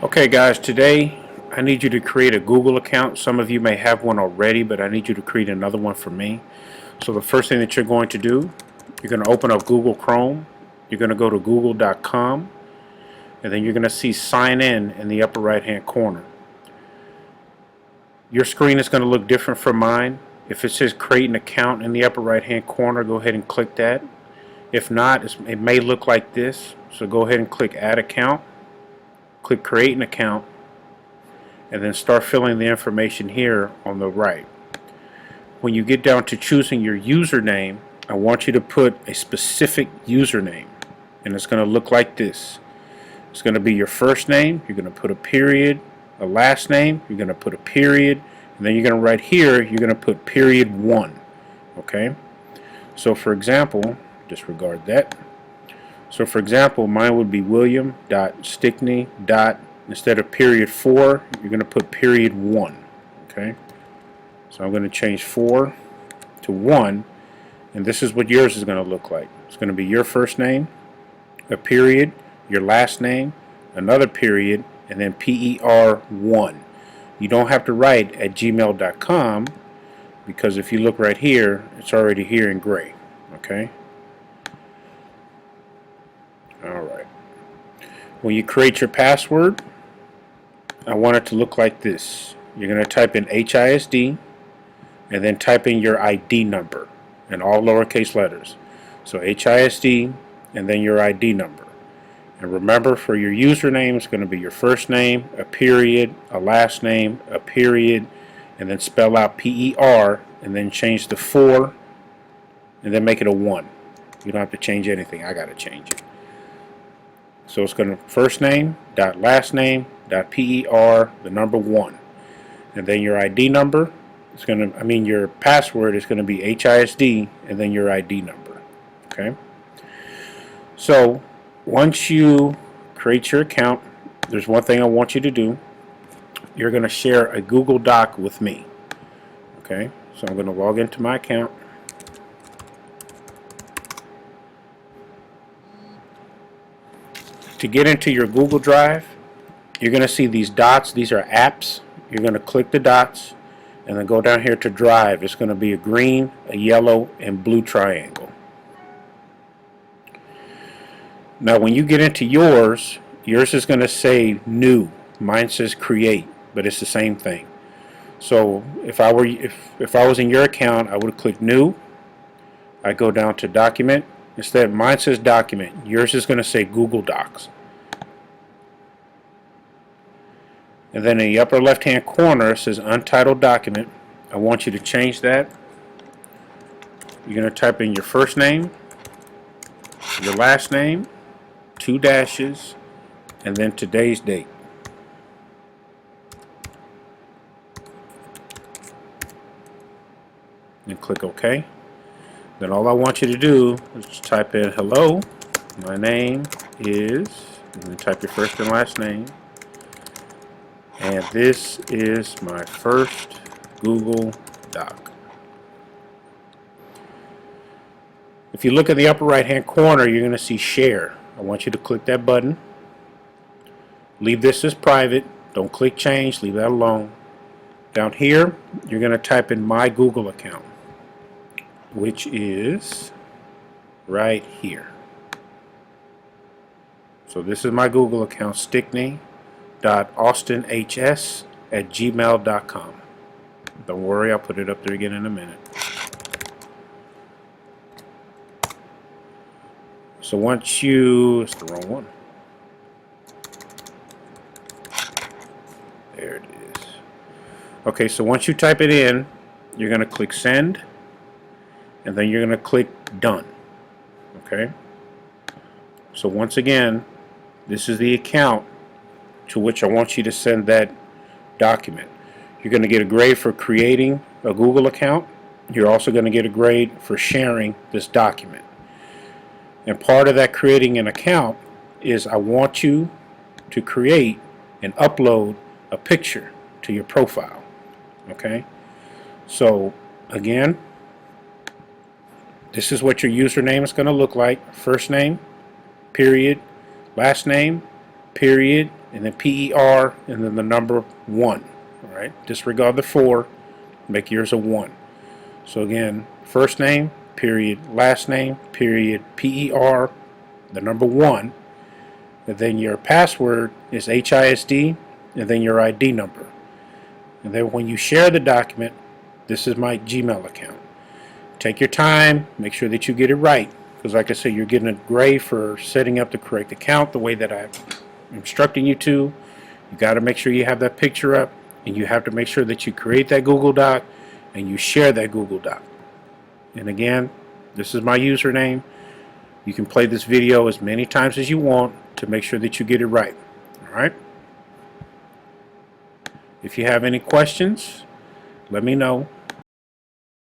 Okay guys, today I need you to create a Google account. Some of you may have one already, but I need you to create another one for me. So the first thing that you're going to do, you're going to open up Google Chrome. You're going to go to google.com, and then you're going to see sign in the upper right hand corner. Your screen is going to look different from mine. If it says create an account in the upper right hand corner, go ahead and click that. If not, it may look like this. So go ahead and click add account. Click create an account, and then start filling the information here on the right. When you get down to choosing your username, I want you to put a specific username, and it's going to look like this. It's going to be your first name, you're going to put a period, a last name, you're going to put a period, and then you're going to write here, you're going to put period 1. Okay? So for example, disregard that. So for example, mine would be William.Stickney. Instead of period 4, you're going to put period 1. Okay? So I'm going to change 4 to 1, and this is what yours is going to look like. It's going to be your first name, a period, your last name, another period, and then PER1. You don't have to write at gmail.com, because if you look right here, it's already here in gray. Okay? Alright. When you create your password, I want it to look like this. You're going to type in HISD and then type in your ID number in all lowercase letters. So HISD and then your ID number. And remember, for your username, it's going to be your first name, a period, a last name, a period, and then spell out PER, and then change the 4 and then make it a 1. You don't have to change anything. I got to change it. So it's going to first name dot last name dot PER, the number 1, and then your ID number. It's going to, your password is going to be HISD and then your ID number. Okay. So once you create your account, there's one thing I want you to do. You're going to share a Google Doc with me. Okay. So I'm going to log into my account. To get into your Google Drive, you're going to see these dots. These are apps. You're going to click the dots and then go down here to Drive. It's going to be a green, a yellow, and blue triangle. Now when you get into yours is going to say New. Mine says Create, but it's the same thing. So if I was in your account, I would click New. I go down to Document. Instead, mine says Document. Yours is going to say Google Docs. And then in the upper left hand corner it says Untitled Document. I want you to change that. You're going to type in your first name, your last name, 2 dashes, and then today's date. And click OK. Then all I want you to do is just type in hello, my name is, and then type your first and last name, and this is my first Google Doc. If you look at the upper right hand corner, you're going to see share. I want you to click that button. Leave this as private. Don't click change, leave that alone. Down here you're going to type in my Google account, which is right here. So this is my Google account, stickney.austinhs@gmail.com. Don't worry, I'll put it up there again in a minute. So once it's the wrong one. There it is. Okay, so once you type it in, you're going to click send, and then you're going to click done. Okay? So once again, this is the account to which I want you to send that document. You're going to get a grade for creating a Google account. You're also going to get a grade for sharing this document. And part of that creating an account is I want you to create and upload a picture to your profile. Okay? So again, this is what your username is going to look like. First name, period, last name, period, and then PER, and then the number 1. All right, disregard the 4, make yours a 1. So again, first name, period, last name, period, PER, the number 1, and then your password is HISD, and then your ID number. And then when you share the document, this is my Gmail account. Take your time, make sure that you get it right, because like I said, you're getting a grade for setting up the correct account the way that I'm instructing you to. You got to make sure you have that picture up, and you have to make sure that you create that Google Doc and you share that Google Doc. And again, this is my username. You can play this video as many times as you want to make sure that you get it right. Alright? If you have any questions, let me know.